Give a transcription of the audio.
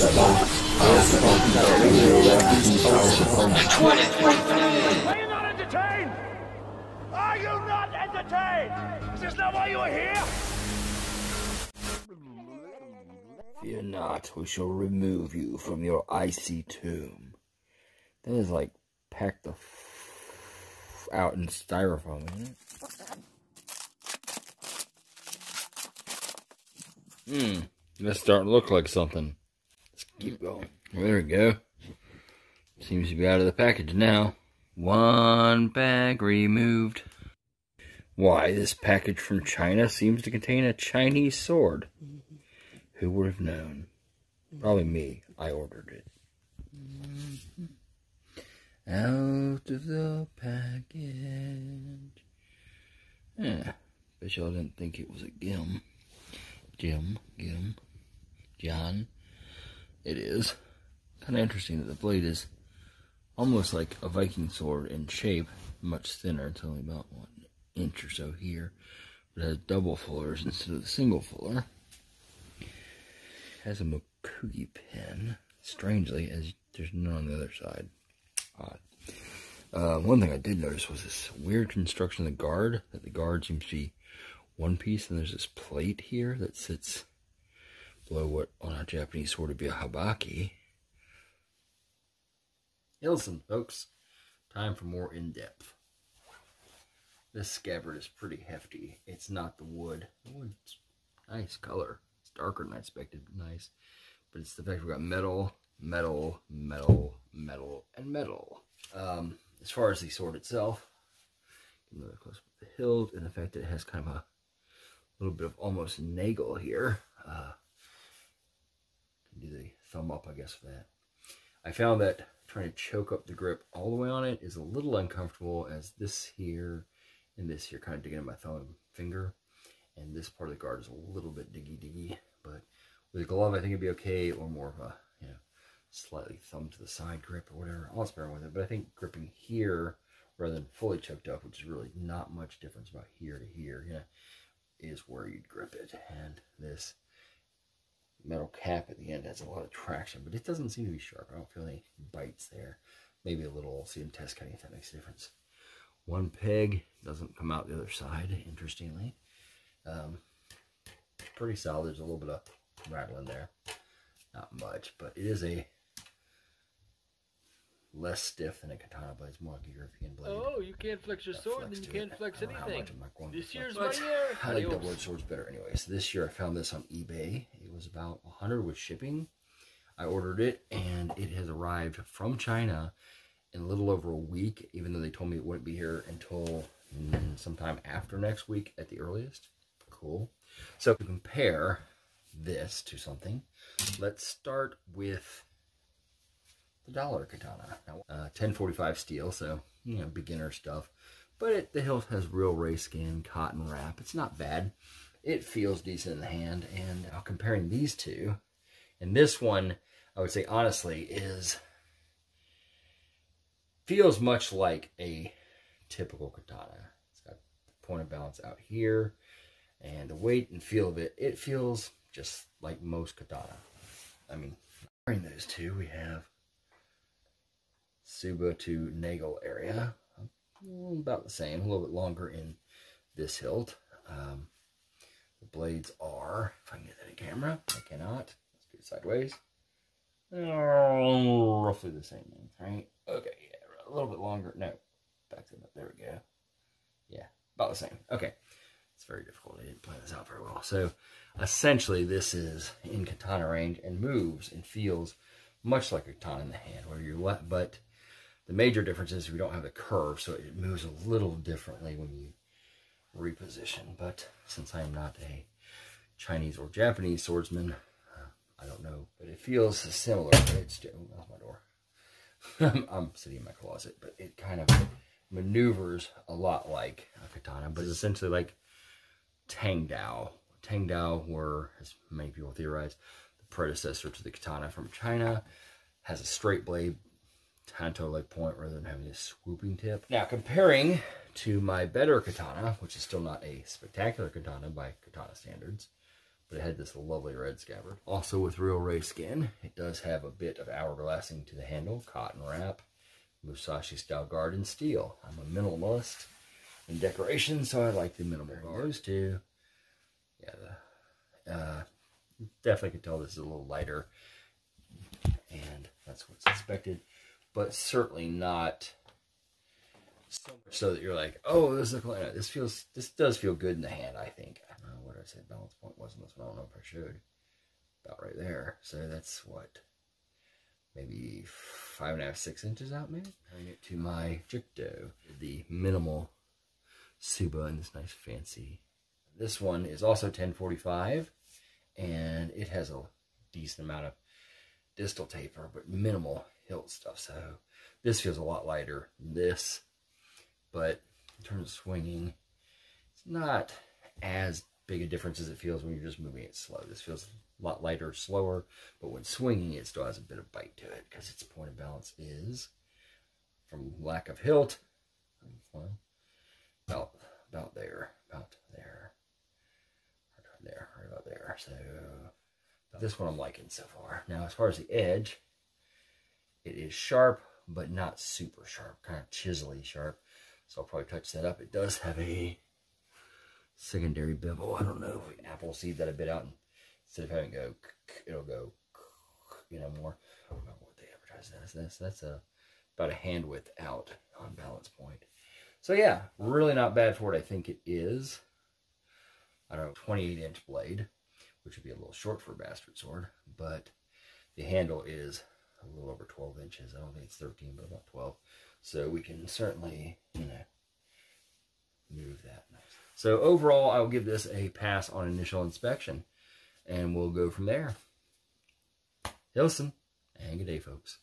Are you not entertained? Are you not entertained? Is this not why you are here? Fear not, we shall remove you from your icy tomb. That is like packed the out in styrofoam, isn't it? That's starting to look like something. Let's keep going. There we go. Seems to be out of the package now. One bag removed. Why, this package from China seems to contain a Chinese sword. Who would have known? Probably me. I ordered it. Out of the package. Yeah. Bet y'all didn't think it was a Gim. John. It is. Kind of interesting that the blade is almost like a Viking sword in shape. Much thinner. It's only about 1 inch or so here. But it has double fullers instead of the single fuller. Has a Mokugi pin, strangely, as there's none on the other side. Odd. One thing I did notice was this weird construction of the guard, that the guard seems to be one piece, and there's this plate here that sits below what on a Japanese sword would be a habaki. Listen, folks, time for more in-depth. This scabbard is pretty hefty. It's not the wood. The wood's nice color. Darker than I expected, nice. But it's the fact we've got metal, and metal. As far as the sword itself, another close up the hilt, and the fact that it has kind of a little bit of almost nagel here. Can do the thumb up, I guess, for that. I found that trying to choke up the grip all the way on it is a little uncomfortable, as this here and this here kind of digging in my thumb and finger. And this part of the guard is a little bit diggy, but with a glove I think it'd be okay, or more of a, slightly thumb to the side grip or whatever. I'll experiment with it, but I think gripping here rather than fully choked up, which is really not much difference about here to here, is where you'd grip it. And this metal cap at the end has a lot of traction, but it doesn't seem to be sharp. I don't feel any bites there. Maybe a little. I'll see in test cutting if that makes a difference. One peg doesn't come out the other side, interestingly. Pretty solid. There's a little bit of rattling there. Not much, but it is a less stiff than a katana blade. It's more like a European blade. Oh, you can't flex your sword, then you can't flex anything. This year's my but year. I like double-edged swords better anyway. So this year I found this on eBay. It was about $100 with shipping. I ordered it, and it has arrived from China in a little over a week, even though they told me it wouldn't be here until sometime after next week at the earliest. Cool. So to compare this to something, let's start with the dollar katana. Now, 1045 steel, so beginner stuff. But the hilt has real ray skin, cotton wrap. It's not bad. It feels decent in the hand. And now comparing these two, and this one, I would say honestly, feels much like a typical katana. It's got the point of balance out here. And the weight and feel of it, it feels just like most katana. I mean, comparing those two, we have Tsuba to Nagel area. About the same, a little bit longer in this hilt. The blades are, if I can get that in camera, I cannot. Let's do it sideways. Roughly the same length, right? Okay, yeah, a little bit longer. No, back them up. There we go. Yeah, about the same. Okay. It's very difficult. I didn't plan this out very well. So essentially this is in katana range and moves and feels much like a katana in the hand, where you're but the major difference is we don't have the curve, so it moves a little differently when you reposition. But since I'm not a Chinese or Japanese swordsman, I don't know, but it feels similar. It's that's my door. I'm sitting in my closet, but it kind of maneuvers a lot like a katana, but it's essentially like Tang. Tang were, as many people theorize, the predecessor to the katana from China. Has a straight blade, tanto-like point, rather than having this swooping tip. Now, comparing to my better katana, which is still not a spectacular katana by katana standards, but it had this lovely red scabbard. Also with real race skin, it does have a bit of hourglassing to the handle, cotton wrap, Musashi style guard, and steel. I'm a minimalist in decoration, so I like the minimal guards too. Yeah, definitely can tell this is a little lighter, and that's what's expected, but certainly not so much so that you're like, oh, this does feel good in the hand. I think. I don't know what I said. Balance point wasn't this one. I don't know if I should. About right there. So that's what, maybe 5.5, 6 inches out, maybe. Bring it to my Jikdo, the minimal Suba in this nice fancy. This one is also 1045, and it has a decent amount of distal taper, but minimal hilt stuff. So this feels a lot lighter than this, but in terms of swinging, it's not as big a difference as it feels when you're just moving it slow. This feels a lot lighter, slower, but when swinging, it still has a bit of bite to it because its point of balance is, from lack of hilt, about there, right about there. So this one I'm liking so far. Now, as far as the edge, it is sharp, but not super sharp, kind of chisely sharp. So I'll probably touch that up. It does have a secondary bevel. I don't know if we apple seed that a bit out, and instead of having it go, it'll go, more. I don't know what they advertise that as. That's about a hand width out on balance point. So yeah, really not bad for what I think it is. I don't know, 28-inch blade, which would be a little short for a bastard sword, but the handle is a little over 12 inches. I don't think it's 13, but about 12. So we can certainly, move that nice. So overall, I'll give this a pass on initial inspection, and we'll go from there. Hilson, and good day, folks.